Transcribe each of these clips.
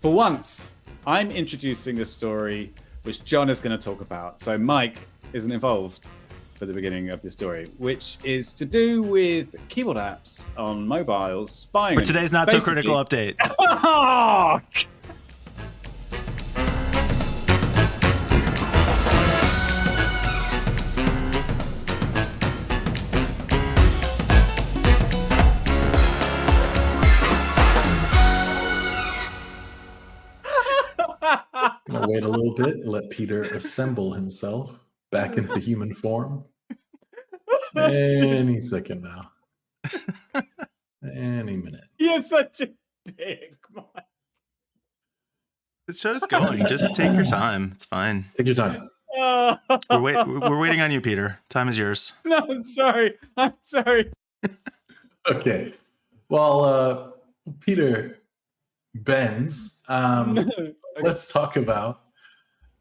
for once, I'm introducing a story which Jon is going to talk about. So Mike isn't involved for the beginning of the story, which is to do with keyboard apps on mobiles spying. For today's Not So Critical update. I'm gonna wait a little bit and let Peter assemble himself back into human form. Any second now. Any minute. You're such a dick, Mike. The show's going. Just take your time. It's fine. Take your time. We're waiting on you, Peter. Time is yours. No, I'm sorry. Okay. Well, Peter, Benz, let's talk about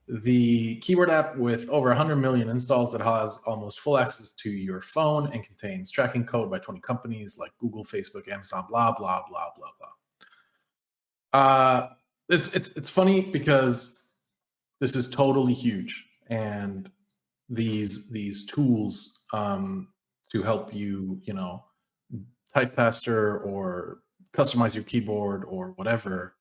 the keyboard app with over 100 million installs that has almost full access to your phone and contains tracking code by 20 companies like Google, Facebook, Amazon, blah, blah, blah, blah, blah. It's funny because this is totally huge. And these tools to help you, type faster or customize your keyboard or whatever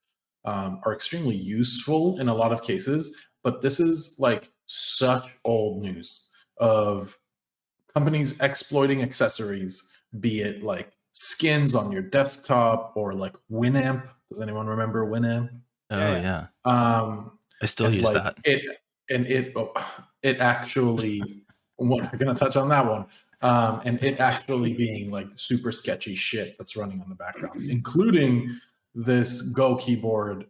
are extremely useful in a lot of cases. But this is like such old news of companies exploiting accessories, be it like skins on your desktop or like Winamp. Does anyone remember Winamp? Oh yeah. I still use that. It actually, we're gonna touch on that one. And it actually being like super sketchy shit that's running on the background, including this Go keyboard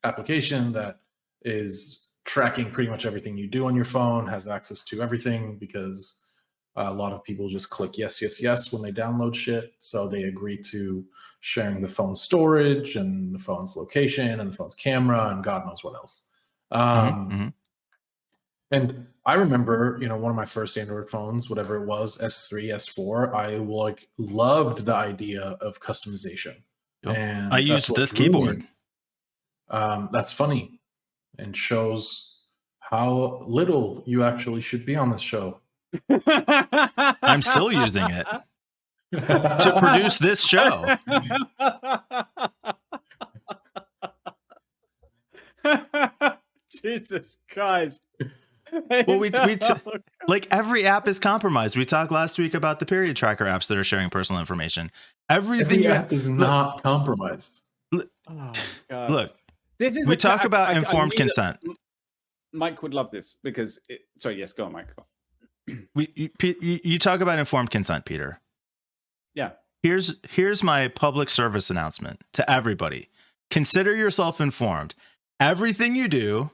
application that is tracking pretty much everything you do on your phone, has access to everything because a lot of people just click yes, yes, yes when they download shit. So they agree to sharing the phone's storage and the phone's location and the phone's camera and God knows what else. And I remember, one of my first Android phones, whatever it was, S3, S4, I loved the idea of customization. Yep. And I used this keyboard. That's funny and shows how little you actually should be on this show. I'm still using it to produce this show. Jesus Christ. Well, like every app is compromised. We talked last week about the period tracker apps that are sharing personal information. Every app is not compromised. Look, we talk about informed consent. Mike would love this because sorry, yes, go on, Mike. You talk about informed consent, Peter. Yeah. Here's my public service announcement to everybody. Consider yourself informed. Everything you do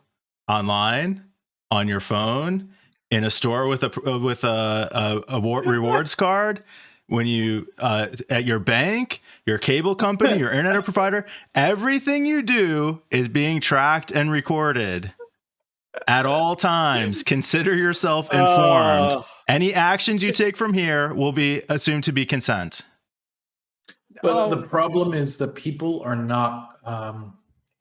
online, on your phone, in a store with a rewards card, when you at your bank, your cable company, your internet provider, everything you do is being tracked and recorded at all times. Consider yourself informed. Any actions you take from here will be assumed to be consent. But the problem is that people are not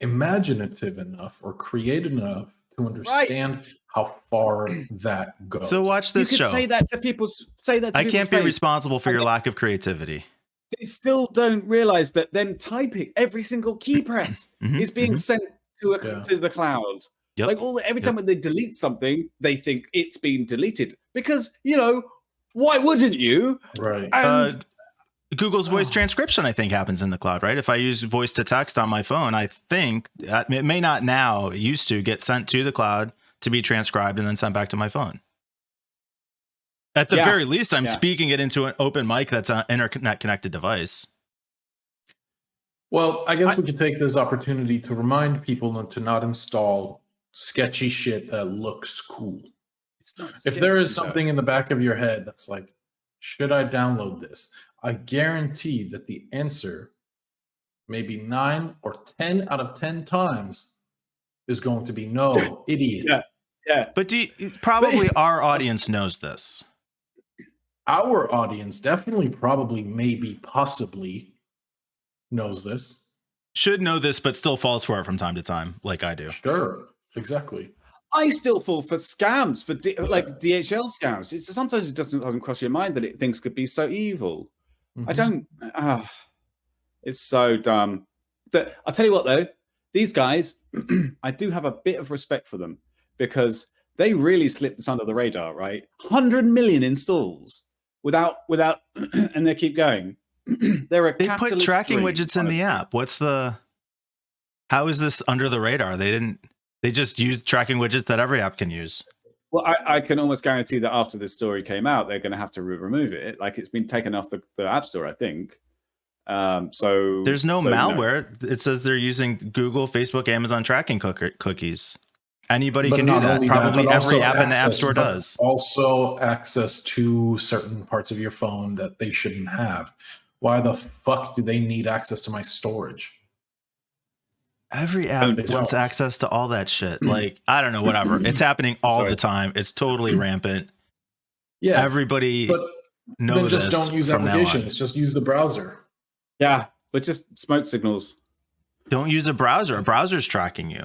imaginative enough or creative enough to understand how far that goes. So watch this show. You can say that to people's I can't be responsible for your lack of creativity. They still don't realize that them typing every single key press is being sent to the cloud. Yep. Like every time when they delete something, they think it's been deleted because why wouldn't you? Right. And Google's voice transcription, I think, happens in the cloud, right? If I use voice to text on my phone, I think it may not now. It used to get sent to the cloud to be transcribed and then sent back to my phone. At the very least, I'm speaking it into an open mic that's an internet connected device. Well, I guess we could take this opportunity to remind people to not install sketchy shit that looks cool. If there is something in the back of your head that's like, should I download this? I guarantee that the answer, maybe 9 or 10 out of 10 times, is going to be no, idiot. Yeah. But our audience knows this. Our audience definitely, probably, maybe, possibly knows this. should know this, but still falls for it from time to time, like I do. Sure, exactly. I still fall for scams, for like DHL scams. It's sometimes it doesn't cross your mind that things could be so evil. I don't. It's so dumb. I'll tell you what, though, these guys, I do have a bit of respect for them because they really slipped this under the radar, right? 100 million installs without, and they keep going. They put tracking widgets in the app. How is this under the radar? They just use tracking widgets that every app can use. Well, I can almost guarantee that after this story came out, they're going to have to remove it. Like it's been taken off the App Store, I think. So there's no malware. It says they're using Google, Facebook, Amazon tracking cookies. Anybody can do that. Probably every app in the App Store does. Also access to certain parts of your phone that they shouldn't have. Why the fuck do they need access to my storage? Every app wants access to all that shit. Like, I don't know, whatever. It's happening all the time. It's totally rampant. Yeah. Everybody knows then just don't use applications. Just use the browser. Yeah, but just smoke signals. Don't use a browser. A browser's tracking you.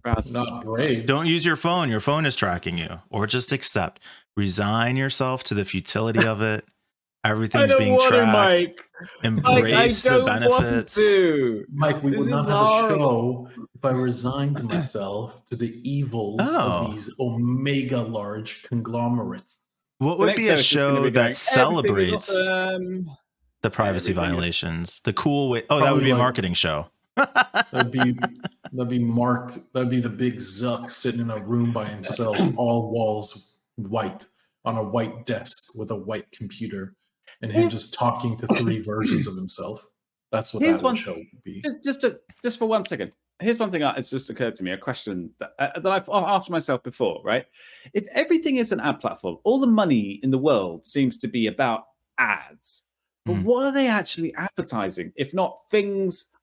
Not Brave. Don't use your phone. Your phone is tracking you. Or just accept. Resign yourself to the futility of it. Everything's being tracked. Embrace the benefits. Mike, we would not have a show if I resigned myself to the evils of these omega large conglomerates. What would be a show that celebrates the privacy violations? The cool way. Oh, that would be a marketing show. That'd be Mark. That'd be the big Zuck sitting in a room by himself, all walls white, on a white desk with a white computer, and him just talking to 3 versions of himself. That's what that show would be. Just for 1 second. Here's one thing that's just occurred to me, a question that I've asked myself before, right? If everything is an ad platform, all the money in the world seems to be about ads. But what are they actually advertising, if not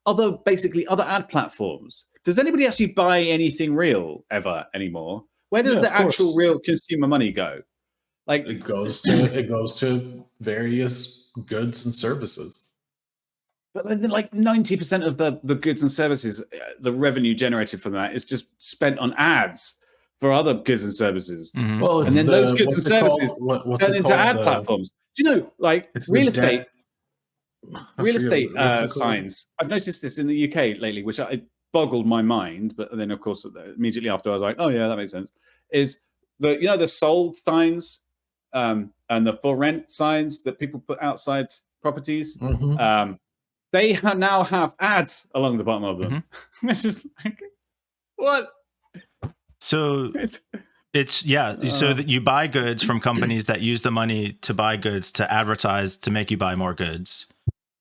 other ad platforms? Does anybody actually buy anything real ever anymore? Where does the actual real consumer money go? Like it goes to various goods and services. But then, like 90% of the goods and services, the revenue generated from that is just spent on ads for other goods and services. Well, and then those goods and services turn into ad platforms. Do you know, like real estate signs? I've noticed this in the UK lately, which it boggled my mind. But then, of course, immediately after, I was like, "Oh yeah, that makes sense." Is the sold signs and the for rent signs that people put outside properties? They now have ads along the bottom of them. It's just like, what? So so that you buy goods from companies that use the money to buy goods to advertise to make you buy more goods.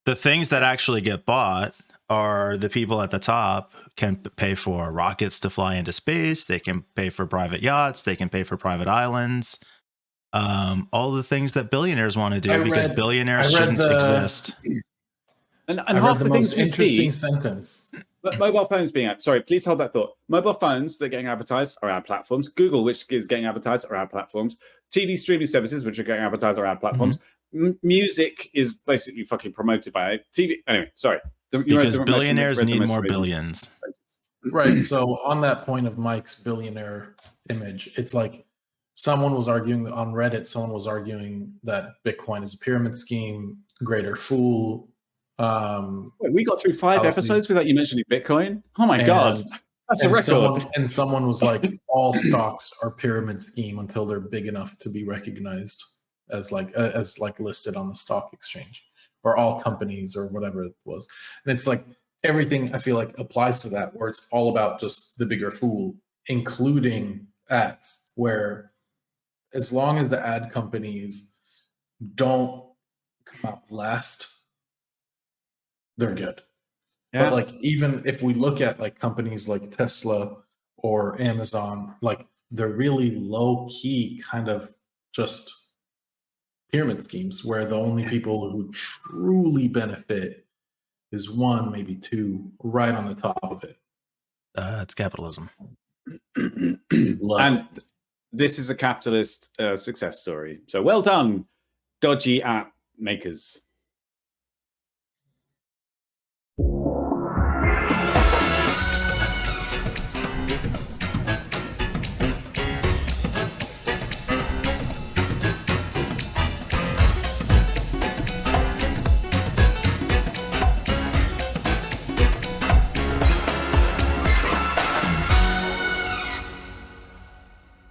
The things that actually get bought are the people at the top can pay for rockets to fly into space. They can pay for private yachts. They can pay for private islands. All the things that billionaires want to do because billionaires shouldn't exist. And half the things interesting sentence. But mobile phones being sorry, please hold that thought. Mobile phones that are getting advertised are ad platforms. Google, which is getting advertised, are ad platforms. TV streaming services, which are getting advertised, are ad platforms. Music is basically fucking promoted by TV. Anyway, sorry. Because billionaires need more billions. Right. So on that point of Mike's billionaire image, it's like someone was arguing on Reddit. Someone was arguing that Bitcoin is a pyramid scheme, greater fool. We got through 5 episodes without you mentioning Bitcoin. Oh my god, that's a record. Someone was like, all stocks are pyramid scheme until they're big enough to be recognized as listed on the stock exchange, or all companies or whatever it was. And it's like everything I feel like applies to that, where it's all about just the bigger fool, including ads, where as long as the ad companies don't come out last, they're good. Yeah. But like, even if we look at like companies like Tesla or Amazon, like they're really low key kind of just pyramid schemes where the only people who truly benefit is 1, maybe 2, right on the top of it. It's capitalism. And this is a capitalist success story. So well done, dodgy app makers.